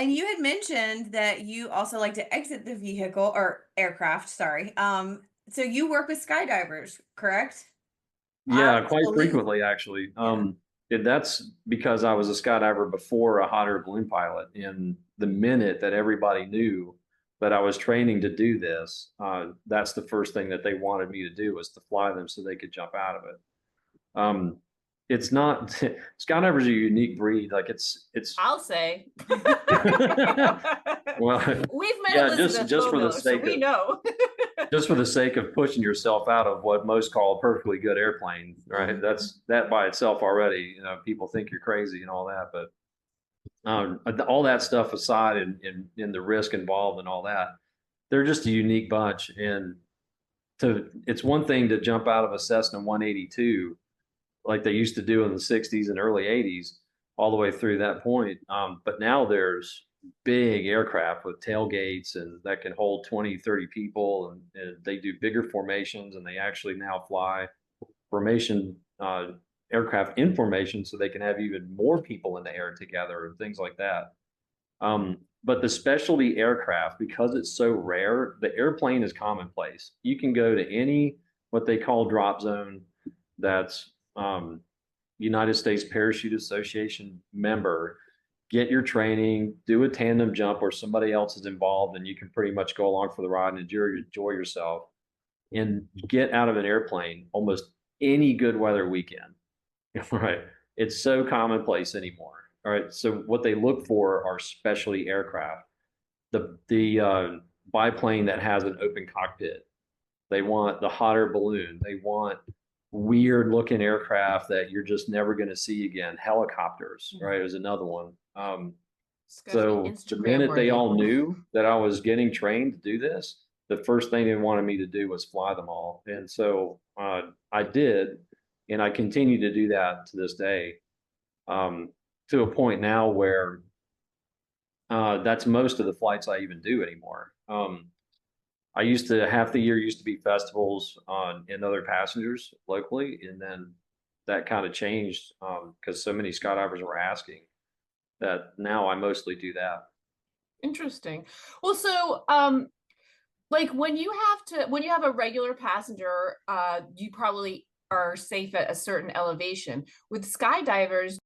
And you had mentioned that you also like to exit the vehicle or aircraft, sorry. So you work with skydivers, correct? Yeah, quite Absolutely. frequently actually. Yeah. That's because I was a skydiver before a hot air balloon pilot. And the minute that everybody knew that I was training to do this, that's the first thing that they wanted me to do was to fly them so they could jump out of it. Um, it's not skydivers are a unique breed. Like it's I'll say. well, We've met yeah, just Elizabeth just for the Bowmiller, so sake we of know. just for the sake of pushing yourself out of what most call a perfectly good airplane, right? Mhm. That by itself already, people think you're crazy and all that, but all that stuff aside, and the risk involved and all that, they're just a unique bunch. And it's one thing to jump out of a Cessna 182 like they used to do in the 60s and early 80s, all the way through that point. But now there's big aircraft with tailgates and that can hold 20, 30 people, and they do bigger formations, and they actually now fly formation aircraft in formation so they can have even more people in the air together and things like that. But the specialty aircraft, because it's so rare, the airplane is commonplace. You can go to any what they call drop zone that's United States Parachute Association member, get your training, do a tandem jump where somebody else is involved, and you can pretty much go along for the ride and enjoy yourself and get out of an airplane almost any good weather weekend. Right. It's so commonplace anymore. All right. So what they look for are specialty aircraft. The biplane that has an open cockpit. They want the hot air balloon. They want weird looking aircraft that you're just never going to see again. Helicopters, right, Mhm. is another one. It's got to be So the Instagram minute they worthy. all knew that I was getting trained to do this, the first thing they wanted me to do was fly them all. And so I did, and I continue to do that to this day, um, to a point now where that's most of the flights I even do anymore. I used to half the year used to be festivals on and other passengers locally, and then that kind of changed because so many skydivers were asking that now I mostly do that. Interesting. Well, so like when you have a regular passenger, you probably are safe at a certain elevation. With skydivers,